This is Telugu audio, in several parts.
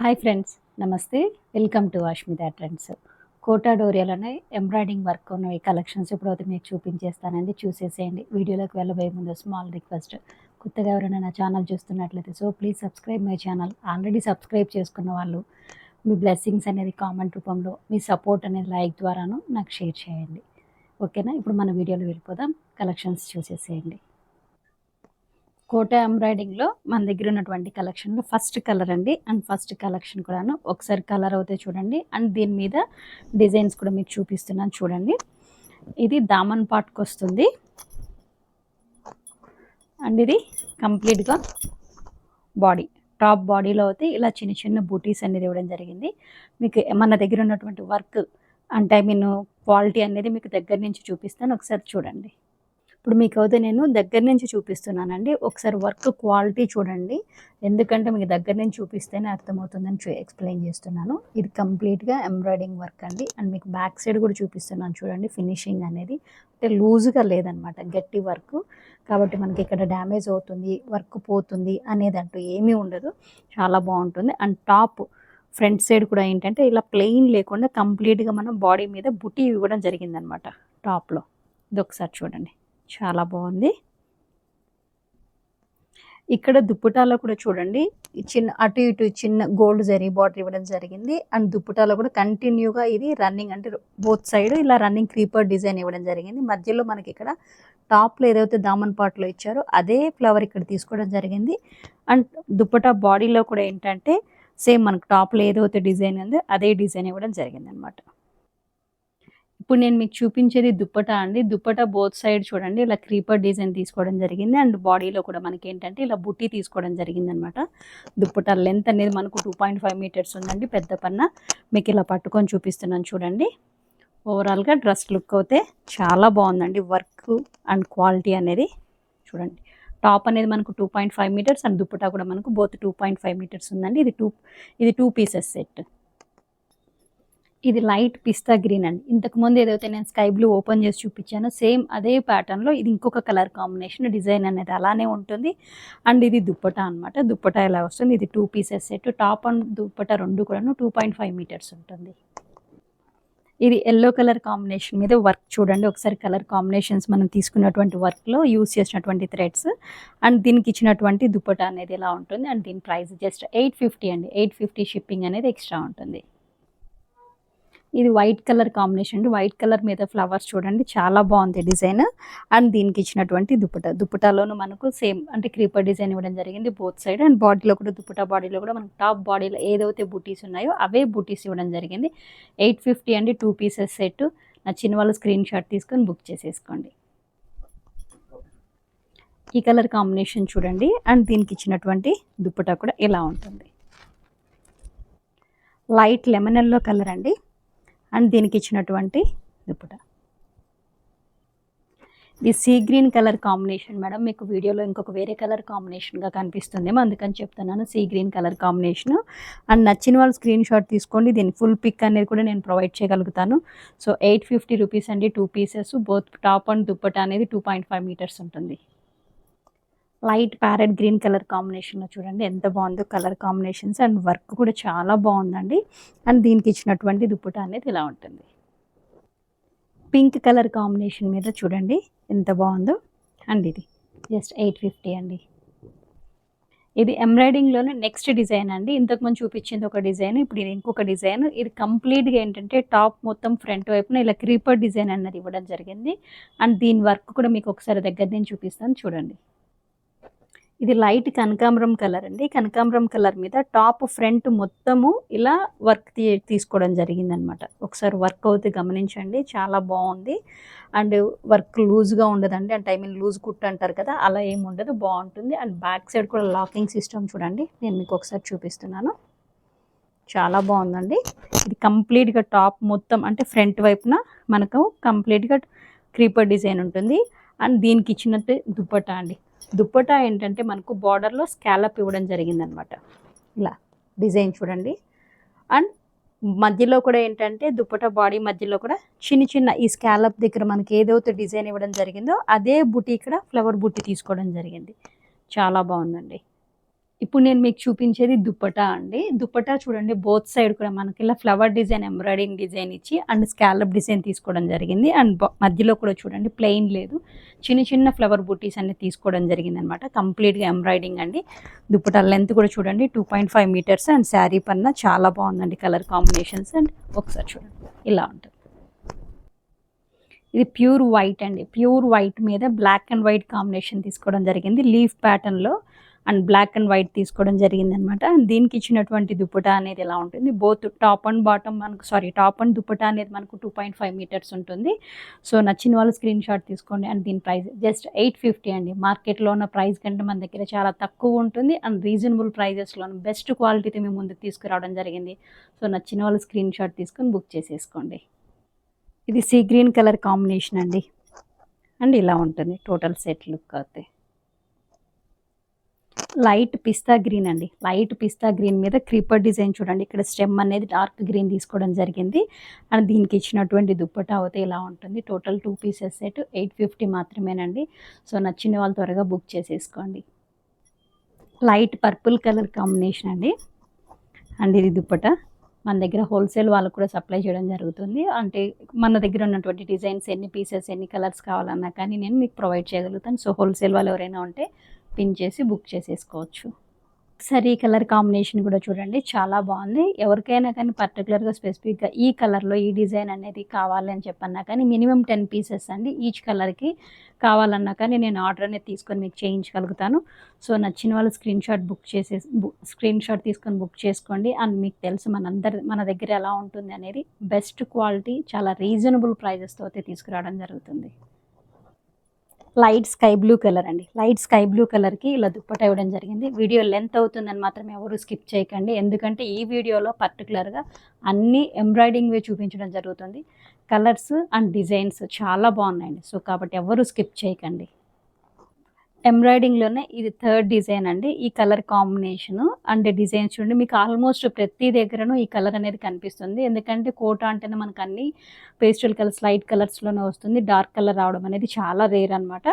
హాయ్ ఫ్రెండ్స్, నమస్తే. Welcome to Ashmita trends. Kota డోరియాలోనే ఎంబ్రాయిడింగ్ వర్క్ ఉన్న ఈ కలెక్షన్స్ ఇప్పుడైతే మీకు చూపించేస్తానండి. చూసేసేయండి. వీడియోలోకి వెళ్ళబోయే ముందు స్మాల్ రిక్వెస్ట్, కొత్తగా ఎవరైనా నా ఛానల్ చూస్తున్నట్లయితే please subscribe my channel. Already subscribe చేసుకున్న వాళ్ళు మీ బ్లెస్సింగ్స్ అనేది కామెంట్ రూపంలో, మీ సపోర్ట్ అనేది లైక్ ద్వారాను నాకు షేర్ చేయండి. ఓకేనా? ఇప్పుడు మన వీడియోలో వెళ్ళిపోదాం. కలెక్షన్స్ చూసేసేయండి. కోటా ఎంబ్రాయిడింగ్లో మన దగ్గర ఉన్నటువంటి కలెక్షన్లో ఫస్ట్ కలర్ అండి. అండ్ ఫస్ట్ కలెక్షన్ కూడాను ఒకసారి కలర్ అవుతే చూడండి. అండ్ దీని మీద డిజైన్స్ కూడా మీకు చూపిస్తున్నాను చూడండి. ఇది దామన్ పాట్కి వస్తుంది. అండ్ ఇది కంప్లీట్గా బాడీ, టాప్ బాడీలో అయితే ఇలా చిన్న చిన్న బూటీస్ అనేది ఇవ్వడం జరిగింది. మీకు మన దగ్గర ఉన్నటువంటి వర్క్ అంటే క్వాలిటీ అనేది మీకు దగ్గర నుంచి చూపిస్తాను, ఒకసారి చూడండి. ఇప్పుడు మీకు అయితే నేను దగ్గర నుంచి చూపిస్తున్నానండి. ఒకసారి వర్క్ క్వాలిటీ చూడండి, ఎందుకంటే మీకు దగ్గర నుంచి చూపిస్తేనే అర్థమవుతుందని ఎక్స్ప్లెయిన్ చేస్తున్నాను. ఇది కంప్లీట్గా ఎంబ్రాయిడింగ్ వర్క్ అండి. అండ్ మీకు బ్యాక్ సైడ్ కూడా చూపిస్తున్నాను చూడండి. ఫినిషింగ్ అనేది అంటే లూజ్గా లేదనమాట, గట్టి వర్క్. కాబట్టి మనకి ఇక్కడ డ్యామేజ్ అవుతుంది, వర్క్ పోతుంది అనేది అంటూ ఏమీ ఉండదు. చాలా బాగుంటుంది. అండ్ టాప్ ఫ్రంట్ సైడ్ కూడా ఏంటంటే ఇలా ప్లెయిన్ లేకుండా కంప్లీట్గా మనం బాడీ మీద బుట్టి ఇవ్వడం జరిగిందనమాట టాప్లో. ఇది ఒకసారి చూడండి, చాలా బాగుంది. ఇక్కడ దుప్పటాలో కూడా చూడండి, చిన్న అటు ఇటు చిన్న గోల్డ్ జరీ బార్డర్ ఇవ్వడం జరిగింది. అండ్ దుప్పటాలో కూడా కంటిన్యూగా ఇది రన్నింగ్ అంటే బోత్ సైడ్ ఇలా రన్నింగ్ క్రీపర్ డిజైన్ ఇవ్వడం జరిగింది. మధ్యలో మనకి ఇక్కడ టాప్లో ఏదైతే దామన్ పాట్లో ఇచ్చారో అదే ఫ్లవర్ ఇక్కడ తీసుకోవడం జరిగింది. అండ్ దుప్పటా బాడీలో కూడా ఏంటంటే సేమ్ మనకు టాప్లో ఏదైతే డిజైన్ ఉందో అదే డిజైన్ ఇవ్వడం జరిగింది అనమాట. ఇప్పుడు నేను మీకు చూపించేది దుప్పటా అండి. దుప్పటా బోత్ సైడ్ చూడండి ఇలా క్రీపర్ డిజైన్ తీసుకోవడం జరిగింది. అండ్ బాడీలో కూడా మనకి ఏంటంటే ఇలా బుట్టి తీసుకోవడం జరిగింది అనమాట. దుప్పటా లెంత్ అనేది మనకు 2.5 మీటర్స్ ఉందండి. పెద్ద పన్న మీకు ఇలా పట్టుకొని చూపిస్తున్నాను చూడండి. ఓవరాల్గా డ్రెస్ లుక్ అయితే చాలా బాగుందండి. వర్క్ అండ్ క్వాలిటీ అనేది చూడండి. టాప్ అనేది మనకు 2.5 మీటర్స్ అండ్ దుప్పటా కూడా మనకు బోత్ 2.5 మీటర్స్ ఉందండి. ఇది టూ పీసెస్ సెట్. ఇది లైట్ పిస్తా గ్రీన్ అండి. ఇంతకుముందు ఏదైతే నేను స్కై బ్లూ ఓపెన్ చేసి చూపించానో సేమ్ అదే ప్యాటర్న్లో ఇది ఇంకొక కలర్ కాంబినేషన్. డిజైన్ అనేది అలానే ఉంటుంది. అండ్ ఇది దుప్పటా అనమాట. దుప్పటా ఎలా వస్తుంది, ఇది 2 pieces set. Top and dupatta రెండు కూడాను 2.5 మీటర్స్ ఉంటుంది. ఇది ఎల్లో కలర్ కాంబినేషన్ మీద వర్క్ చూడండి. ఒకసారి కలర్ కాంబినేషన్స్ మనం తీసుకున్నటువంటి వర్క్లో యూస్ చేసినటువంటి థ్రెడ్స్ అండ్ దీనికి ఇచ్చినటువంటి దుప్పటా అనేది ఎలా ఉంటుంది. అండ్ దీని ప్రైస్ జస్ట్ 850 అండి. 850 షిప్పింగ్ అనేది ఎక్స్ట్రా ఉంటుంది. ఇది వైట్ కలర్ కాంబినేషన్ అండి. వైట్ కలర్ మీద ఫ్లవర్స్ చూడండి, చాలా బాగుంది డిజైన్. అండ్ దీనికి ఇచ్చినటువంటి దుప్పటాలోను మనకు సేమ్ అంటే క్రీపర్ డిజైన్ ఇవ్వడం జరిగింది బోత్ సైడ్. అండ్ బాడీలో కూడా దుప్పటా బాడీలో కూడా మనకు టాప్ బాడీలో ఏదైతే బూటీస్ ఉన్నాయో అవే బూటీస్ ఇవ్వడం జరిగింది. 850 అండి. 2 పీసెస్ సెట్. నచ్చిన వాళ్ళు స్క్రీన్ షాట్ తీసుకొని బుక్ చేసేసుకోండి. ఈ కలర్ కాంబినేషన్ చూడండి. అండ్ దీనికి ఇచ్చినటువంటి దుప్పటా కూడా ఇలా ఉంటుంది. లైట్ లెమన్ ఎల్లో కలర్ అండి. అండ్ దీనికి ఇచ్చినటువంటి దుప్పటా ఇది sea green colour combination madam. మీకు వీడియోలో ఇంకొక వేరే కలర్ కాంబినేషన్గా కనిపిస్తుందేమో, అందుకని చెప్తున్నాను sea green colour combination. And నచ్చిన వాళ్ళు స్క్రీన్ షాట్ తీసుకోండి. దీని ఫుల్ పిక్ అనేది కూడా నేను ప్రొవైడ్ చేయగలుగుతాను. సో 850 రూపీస్ అండి. 2 pieces both top and dupatta అనేది 2.5 మీటర్స్ ఉంటుంది. లైట్ ప్యారెట్ గ్రీన్ కలర్ కాంబినేషన్లో చూడండి ఎంత బాగుందో కలర్ కాంబినేషన్స్. అండ్ వర్క్ కూడా చాలా బాగుందండి. అండ్ దీనికి ఇచ్చినటువంటి దుప్పటా అనేది ఇలా ఉంటుంది. పింక్ కలర్ కాంబినేషన్ మీద చూడండి ఎంత బాగుందో. అండ్ ఇది జస్ట్ 850 అండి. ఇది ఎంబ్రాయిడింగ్లోనే నెక్స్ట్ డిజైన్ అండి. ఇంతకుముందు చూపించింది ఒక డిజైన్, ఇప్పుడు ఇది ఇంకొక డిజైన్. ఇది కంప్లీట్గా ఏంటంటే టాప్ మొత్తం ఫ్రంట్ వైపున ఇలా క్రీపర్ డిజైన్ అన్నది ఇవ్వడం జరిగింది. అండ్ దీని వర్క్ కూడా మీకు ఒకసారి దగ్గర నుంచి చూపిస్తాను చూడండి. ఇది లైట్ కనకాంబరం కలర్ అండి. కనకాంబరం కలర్ మీద టాప్ ఫ్రంట్ మొత్తము ఇలా వర్క్ తీసుకోవడం జరిగిందనమాట. ఒకసారి వర్క్ అవుతే గమనించండి, చాలా బాగుంది. అండ్ వర్క్ లూజ్గా ఉండదండి. అంటే లూజ్ కుట్ అంటారు కదా, అలా ఏమి ఉండదు, బాగుంటుంది. అండ్ బ్యాక్ సైడ్ కూడా లాకింగ్ సిస్టమ్ చూడండి, నేను మీకు ఒకసారి చూపిస్తున్నాను. చాలా బాగుందండి. ఇది కంప్లీట్గా టాప్ మొత్తం అంటే ఫ్రంట్ వైపున మనకు కంప్లీట్గా క్రీపర్ డిజైన్ ఉంటుంది. అండ్ దీనికి ఇచ్చినట్టు దుప్పటా అండి. దుప్పటా ఏంటంటే మనకు బార్డర్లో స్కాలప్ ఇవ్వడం జరిగిందనమాట. ఇలా డిజైన్ చూడండి. అండ్ మధ్యలో కూడా ఏంటంటే దుప్పటా బాడీ మధ్యలో కూడా చిన్న చిన్న ఈ స్కాలప్ దగ్గర మనకి ఏదైతే డిజైన్ ఇవ్వడం జరిగిందో అదే బుట్టి ఇక్కడ ఫ్లవర్ బుట్టి తీసుకోవడం జరిగింది. చాలా బాగుందండి. ఇప్పుడు నేను మీకు చూపించేది దుప్పటా అండి. దుప్పటా చూడండి బోత్ సైడ్ కూడా మనకి ఇలా ఫ్లవర్ డిజైన్, ఎంబ్రాయిడింగ్ డిజైన్ ఇచ్చి అండ్ స్కాలప్ డిజైన్ తీసుకోవడం జరిగింది. అండ్ మధ్యలో కూడా చూడండి ప్లెయిన్ లేదు. చిన్న చిన్న ఫ్లవర్ బూటీస్ అన్ని తీసుకోవడం జరిగిందనమాట. కంప్లీట్‌గా ఎంబ్రాయిడింగ్ అండి. దుప్పటా లెంత్ కూడా చూడండి 2.5 మీటర్స్ అండ్ శారీ పన్నా చాలా బాగుందండి కలర్ కాంబినేషన్స్. అండ్ ఒకసారి చూడండి ఇలా ఉంటుంది. ఇది ప్యూర్ వైట్ అండి. ప్యూర్ వైట్ మీద బ్లాక్ అండ్ వైట్ కాంబినేషన్ తీసుకోవడం జరిగింది. లీఫ్ ప్యాటర్న్‌లో అండ్ బ్లాక్ అండ్ వైట్ తీసుకోవడం జరిగిందనమాట. అండ్ దీనికి ఇచ్చినటువంటి దుప్పటా అనేది ఎలా ఉంటుంది, both top and bottom top and dupatta అనేది మనకు 2.5 మీటర్స్ ఉంటుంది. సో నచ్చిన వాళ్ళు స్క్రీన్ షాట్ తీసుకోండి. అండ్ దీని ప్రైస్ జస్ట్ 850 అండి. మార్కెట్లో ఉన్న ప్రైస్ కంటే మన దగ్గర చాలా తక్కువ ఉంటుంది అండ్ రీజనబుల్ ప్రైజెస్లో బెస్ట్ క్వాలిటీతో మేము ముందుకు తీసుకురావడం జరిగింది. సో నచ్చిన వాళ్ళు స్క్రీన్ షాట్ తీసుకొని బుక్ చేసేసుకోండి. ఇది సీ గ్రీన్ కలర్ కాంబినేషన్ అండి. అండ్ ఇలా ఉంటుంది టోటల్ సెట్ లుక్ అయితే. లైట్ పిస్తా గ్రీన్ అండి. లైట్ పిస్తా గ్రీన్ మీద క్రీపర్ డిజైన్ చూడండి. ఇక్కడ స్టెమ్ అనేది డార్క్ గ్రీన్ తీసుకోవడం జరిగింది. అండ్ దీనికి ఇచ్చినటువంటి దుప్పటా అయితే ఇలా ఉంటుంది. టోటల్ 2 పీసెస్ సెట్ 850 మాత్రమేనండి. సో నచ్చిన వాళ్ళు త్వరగా బుక్ చేసేసుకోండి. లైట్ పర్పుల్ కలర్ కాంబినేషన్ అండి. అండ్ ఇది దుప్పటా మన దగ్గర హోల్సేల్ వాళ్ళకు కూడా సప్లై చేయడం జరుగుతుంది. అంటే మన దగ్గర ఉన్నటువంటి డిజైన్స్ ఎన్ని పీసెస్ ఎన్ని కలర్స్ కావాలన్నా కానీ నేను మీకు ప్రొవైడ్ చేయగలుగుతాను. సో హోల్సేల్ వాళ్ళు ఎవరైనా ఉంటే పిన్ చేసి బుక్ చేసేసుకోవచ్చు. సరే ఈ కలర్ కాంబినేషన్ కూడా చూడండి చాలా బాగుంది. ఎవరికైనా కానీ పర్టికులర్గా స్పెసిఫిక్గా ఈ కలర్లో ఈ డిజైన్ అనేది కావాలి అని చెప్పన్నా కానీ మినిమం 10 పీసెస్ అండి ఈచ్ కలర్కి కావాలన్నా కానీ నేను ఆర్డర్ అనేది తీసుకొని మీకు చేయించగలుగుతాను. సో నచ్చిన వాళ్ళు స్క్రీన్ షాట్ తీసుకొని బుక్ చేసుకోండి. అండ్ మీకు తెలుసు మన దగ్గర ఎలా ఉంటుంది అనేది బెస్ట్ క్వాలిటీ చాలా రీజనబుల్ ప్రైజెస్తో అయితే తీసుకురావడం జరుగుతుంది. లైట్ స్కై బ్లూ కలర్ అండి. లైట్ స్కై బ్లూ కలర్కి ఇలా దుప్పట ఇవ్వడం జరిగింది. వీడియో లెంత్ అవుతుందని మాత్రం ఎవరు స్కిప్ చేయకండి. ఎందుకంటే ఈ వీడియోలో పర్టికులర్గా అన్ని ఎంబ్రాయిడింగ్వే చూపించడం జరుగుతుంది. కలర్స్ అండ్ డిజైన్స్ చాలా బాగున్నాయండి. సో కాబట్టి ఎవరు స్కిప్ చేయకండి. ఎంబ్రాయిడింగ్లోనే ఇది థర్డ్ డిజైన్ అండి. ఈ కలర్ కాంబినేషను అండ్ డిజైన్స్ చూడండి మీకు ఆల్మోస్ట్ ప్రతి దగ్గరను ఈ కలర్ అనేది కనిపిస్తుంది. ఎందుకంటే కోట అంటేనే మనకు అన్ని పేస్టల్ కలర్స్ లైట్ కలర్స్లోనే వస్తుంది. డార్క్ కలర్ రావడం అనేది చాలా రేర్ అనమాట.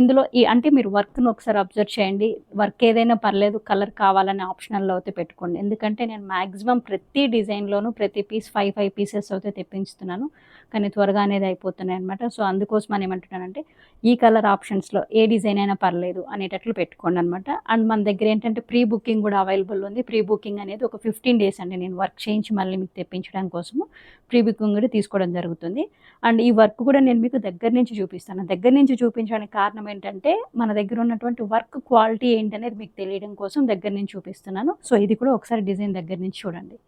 ఇందులో అంటే మీరు వర్క్ను ఒకసారి అబ్జర్వ్ చేయండి. వర్క్ ఏదైనా పర్లేదు కలర్ కావాలనే ఆప్షనల్లో అయితే పెట్టుకోండి. ఎందుకంటే నేను మ్యాక్సిమం ప్రతి డిజైన్లోనూ ప్రతి పీస్ 5 పీసెస్ అయితే తెప్పించుతున్నాను. కానీ త్వరగా అనేది అయిపోతున్నాయి అనమాట. సో అందుకోసం అని ఏమంటున్నానంటే ఈ కలర్ ఆప్షన్స్లో ఏ డిజైన్ అయినా పర్లేదు అనేటట్లు పెట్టుకోండి అనమాట. అండ్ మన దగ్గర ఏంటంటే ప్రీ బుకింగ్ కూడా అవైలబుల్ ఉంది. ప్రీ బుకింగ్ అనేది ఒక 15 డేస్ అండి. నేను వర్క్ చేయించి మళ్ళీ మీకు తెప్పించడం కోసము ప్రీ బుకింగ్ కూడా తీసుకోవడం జరుగుతుంది. అండ్ ఈ వర్క్ కూడా నేను మీకు దగ్గర నుంచి చూపిస్తాను. దగ్గర నుంచి చూపించడానికి కారణం ఏంటంటే మన దగ్గర ఉన్నటువంటి వర్క్ క్వాలిటీ ఏంటనేది మీకు తెలియడం కోసం దగ్గర నుంచి చూపిస్తున్నాను. సో ఇది కూడా ఒకసారి డిజైన్ దగ్గర నుంచి చూడండి.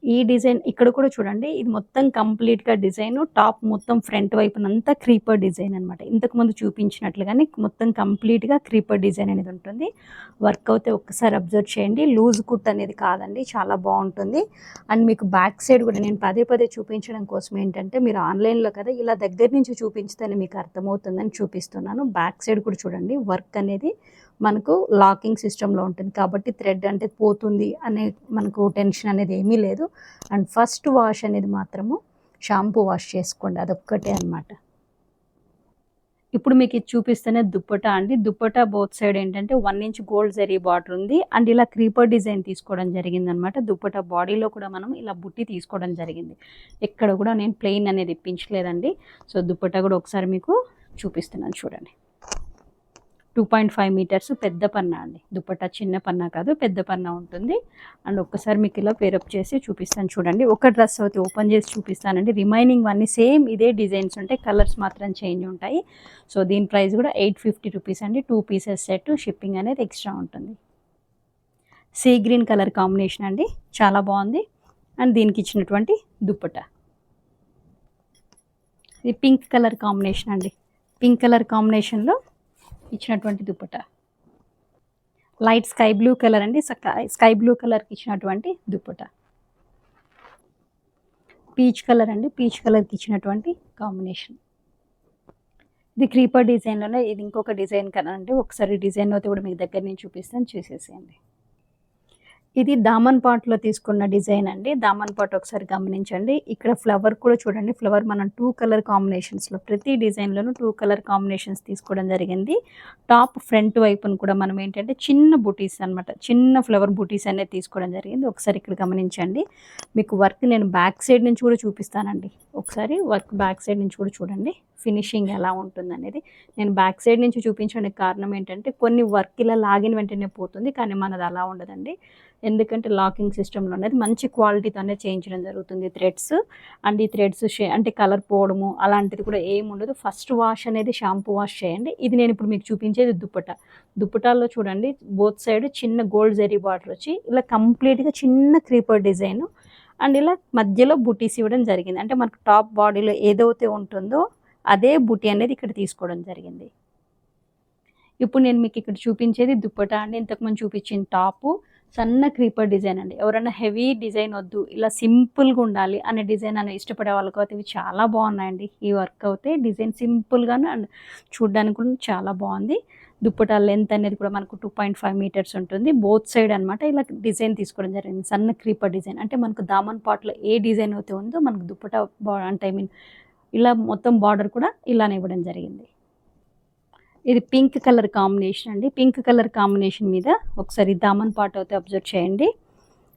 ఈ డిజైన్ ఇక్కడ కూడా చూడండి. ఇది మొత్తం కంప్లీట్‌గా డిజైను టాప్ మొత్తం ఫ్రంట్ వైపునంతా క్రీపర్ డిజైన్ అనమాట. ఇంతకుముందు చూపించినట్లుగానే మొత్తం కంప్లీట్‌గా క్రీపర్ డిజైన్ అనేది ఉంటుంది. వర్క్ అయితే ఒక్కసారి అబ్జర్వ్ చేయండి. లూజ్ కుట్ అనేది కాదండి. చాలా బాగుంటుంది. అండ్ మీకు బ్యాక్ సైడ్ కూడా నేను పదే చూపించడం కోసం ఏంటంటే మీరు ఆన్లైన్‌లో కదా ఇలా దగ్గర నుంచి చూపించితేనే మీకు అర్థమవుతుందని చూపిస్తున్నాను. బ్యాక్ సైడ్ కూడా చూడండి వర్క్ అనేది మనకు లాకింగ్ సిస్టంలో ఉంటుంది కాబట్టి థ్రెడ్ అంటే పోతుంది అనే మనకు టెన్షన్ అనేది ఏమీ లేదు. అండ్ ఫస్ట్ వాష్ అనేది మాత్రము షాంపూ వాష్ చేసుకోండి, అదొక్కటే అనమాట. ఇప్పుడు మీకు ఇది చూపిస్తేనే దుప్పటా అండి. దుప్పటా బోత్ సైడ్ ఏంటంటే 1 ఇంచ్ గోల్డ్ జరీ బార్డర్ ఉంది. అండ్ ఇలా క్రీపర్ డిజైన్ తీసుకోవడం జరిగిందనమాట. దుప్పటా బాడీలో కూడా మనం ఇలా బుట్టి తీసుకోవడం జరిగింది. ఎక్కడ కూడా నేను ప్లెయిన్ అనేది ఇప్పించలేదండి. సో దుప్పటా కూడా ఒకసారి మీకు చూపిస్తున్నాను చూడండి. 2.5 మీటర్స్ పెద్ద పన్నా అండి. దుప్పటా చిన్న పన్నా కాదు పెద్ద పన్నా ఉంటుంది. అండ్ ఒక్కసారి మీకు ఇలా పేరప్ చేసి చూపిస్తాను చూడండి. ఒక డ్రెస్ అయితే ఓపెన్ చేసి చూపిస్తానండి. రిమైనింగ్ అన్నీ సేమ్ ఇదే డిజైన్స్ ఉంటాయి. కలర్స్ మాత్రం చేంజ్ ఉంటాయి. సో దీని ప్రైస్ కూడా 850 రూపీస్ అండి. 2 పీసెస్ సెట్. షిప్పింగ్ అనేది ఎక్స్ట్రా ఉంటుంది. సీ గ్రీన్ కలర్ కాంబినేషన్ అండి. చాలా బాగుంది. అండ్ దీనికి ఇచ్చినటువంటి దుప్పటా ఇది పింక్ కలర్ కాంబినేషన్ అండి. పింక్ కలర్ కాంబినేషన్లో ఇచ్చినటువంటి dupatta light sky blue colour అండి. స్కై బ్లూ కలర్కి ఇచ్చినటువంటి దుప్పటా పీచ్ కలర్ అండి. పీచ్ కలర్కి ఇచ్చినటువంటి కాంబినేషన్. ఇది క్రీపర్ డిజైన్లోనే ఇది ఇంకొక డిజైన్ కదా అండి. ఒకసారి డిజైన్ అయితే కూడా మీకు దగ్గర నుంచి చూపిస్తాను చూసేసేయండి. ఇది దామన్ పాట్‌లో తీసుకున్న డిజైన్ అండి. దామన్ పాట్ ఒకసారి గమనించండి. ఇక్కడ ఫ్లవర్ కూడా చూడండి. ఫ్లవర్ మనం 2 కలర్ కాంబినేషన్స్‌లో ప్రతి డిజైన్‌లోనూ 2 కలర్ కాంబినేషన్స్ తీసుకోవడం జరిగింది. టాప్ ఫ్రంట్ వైపున కూడా మనం ఏంటంటే చిన్న బుటీస్ అన్నమాట. చిన్న ఫ్లవర్ బుటీస్ అనేది తీసుకోవడం జరిగింది. ఒకసారి ఇక్కడ గమనించండి. మీకు వర్క్ నేను బ్యాక్ సైడ్ నుంచి కూడా చూపిస్తానండి. ఒకసారి వర్క్ బ్యాక్ సైడ్ నుంచి కూడా చూడండి. ఫినిషింగ్ ఎలా ఉంటుందనేది. నేను బ్యాక్ సైడ్ నుంచి చూపించడానికి కారణం ఏంటంటే కొన్ని వర్క్ ఇలా లాగిన వెంటనే పోతుంది. కానీ మనది అలా ఉండదండి. ఎందుకంటే లాకింగ్ సిస్టమ్‌లో అనేది మంచి క్వాలిటీతోనే చేయించడం జరుగుతుంది థ్రెడ్స్. అండ్ ఈ థ్రెడ్స్ అంటే కలర్ పోవడము అలాంటిది కూడా ఏముండదు. ఫస్ట్ వాష్ అనేది షాంపూ వాష్ చేయండి. ఇది నేను ఇప్పుడు మీకు చూపించేది దుప్పటా. దుప్పటాల్లో చూడండి బోత్ సైడ్ చిన్న గోల్డ్ జరీ బార్డర్ వచ్చి ఇలా కంప్లీట్‌గా చిన్న క్రీపర్ డిజైను అండ్ ఇలా మధ్యలో బుటీస్ ఇవ్వడం జరిగింది. అంటే మనకు టాప్ బాడీలో ఏదైతే ఉంటుందో అదే బుటీ అనేది ఇక్కడ తీసుకోవడం జరిగింది. ఇప్పుడు నేను మీకు ఇక్కడ చూపించేది దుప్పటా అండి. ఇంతకుముందు చూపించిన టాపు సన్న క్రీపర్ డిజైన్ అండి. ఎవరైనా హెవీ డిజైన్ వద్దు ఇలా సింపుల్గా ఉండాలి అనే డిజైన్ అని ఇష్టపడే వాళ్ళకి అయితే ఇవి చాలా బాగున్నాయండి. ఈ వర్క్ అయితే డిజైన్ సింపుల్గాను అండ్ చూడడానికి కూడా చాలా బాగుంది. దుప్పటా లెంత్ అనేది కూడా మనకు 2.5 మీటర్స్ ఉంటుంది. బోత్ సైడ్ అనమాట ఇలా డిజైన్ తీసుకోవడం జరిగింది. సన్న క్రీపర్ డిజైన్ అంటే మనకు దామన్ పాట్లో ఏ డిజైన్ అయితే ఉందో మనకు దుప్పటా అంటే ఐ మీన్ ఇలా మొత్తం బార్డర్ కూడా ఇలానే ఇవ్వడం జరిగింది. ఇది పింక్ కలర్ కాంబినేషన్ అండి. పింక్ కలర్ కాంబినేషన్ మీద ఒకసారి దామన్ పార్ట్ అయితే అబ్జర్వ్ చేయండి.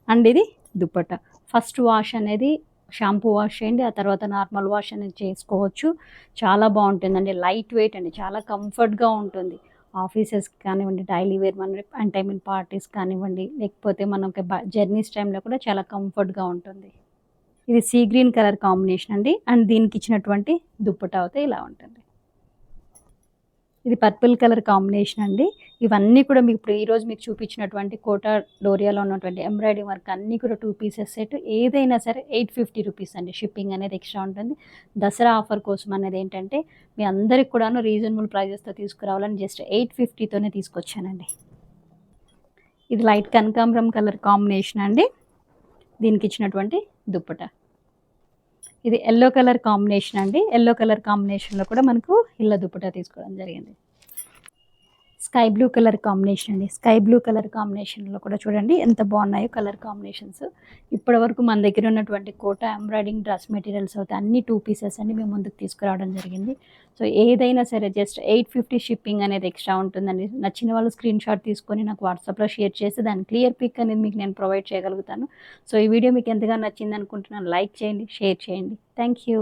అండ్ ఇది దుప్పట్టా. ఫస్ట్ వాష్ అనేది షాంపూ వాష్ చేయండి. ఆ తర్వాత నార్మల్ వాష్ అనేది చేసుకోవచ్చు. చాలా బాగుంటుందండి. లైట్ వెయిట్ అండి. చాలా కంఫర్ట్గా ఉంటుంది. ఆఫీసెస్కి కానివ్వండి, డైలీ వేర్ మన అండ్ ఐ మీన్ పార్టీస్ కానివ్వండి, లేకపోతే మనకి జర్నీస్ టైంలో కూడా చాలా కంఫర్ట్గా ఉంటుంది. ఇది సీ గ్రీన్ కలర్ కాంబినేషన్ అండి. అండ్ దీనికి ఇచ్చినటువంటి దుప్పట్టా అయితే ఇలా ఉంటుంది. ఇది పర్పుల్ కలర్ కాంబినేషన్ అండి. ఇవన్నీ కూడా మీకు ఇప్పుడు ఈరోజు మీకు చూపించినటువంటి కోటా డోరియాలో ఉన్నటువంటి ఎంబ్రాయిడరీ వర్క్ అన్నీ కూడా 2 పీసెస్ సెట్ ఏదైనా సరే 850 రూపీస్ అండి. షిప్పింగ్ అనేది ఎక్స్ట్రా ఉంటుంది. దసరా ఆఫర్ కోసం అనేది ఏంటంటే మీ అందరికి కూడాను రీజనబుల్ ప్రైజెస్తో తీసుకురావాలని జస్ట్ 850తోనే తీసుకొచ్చానండి. ఇది లైట్ కనకాంబరం కలర్ కాంబినేషన్ అండి. దీనికి ఇచ్చినటువంటి దుప్పటా. ఇది యెల్లో కలర్ కాంబినేషన్ అండి. యెల్లో కలర్ కాంబినేషన్‌లో కూడా మనకు ఇళ్ళ దుప్పటా తీసుకోవడం జరిగింది. స్కై బ్లూ కలర్ కాంబినేషన్ అండి. స్కై బ్లూ కలర్ కాంబినేషన్‌లో కూడా చూడండి ఎంత బాగున్నాయో కలర్ కాంబినేషన్స్. ఇప్పటివరకు మన దగ్గర ఉన్నటువంటి కోటా ఎంబ్రాయిడింగ్ డ్రెస్ మెటీరియల్స్ అయితే అన్ని 2 పీసెస్ అండి మేము ముందుకు తీసుకురావడం జరిగింది. సో ఏదైనా సరే జస్ట్ 850 షిప్పింగ్ అనేది ఎక్స్ట్రా ఉంటుందండి. నచ్చిన వాళ్ళు స్క్రీన్ షాట్ తీసుకొని నాకు వాట్సాప్‌లో షేర్ చేసి దాని క్లియర్ పిక్ అనేది మీకు నేను ప్రొవైడ్ చేయగలుగుతాను. సో ఈ వీడియో మీకు ఎంతగా నచ్చింది అనుకుంటున్నాను. లైక్ చేయండి, షేర్ చేయండి. Thank you.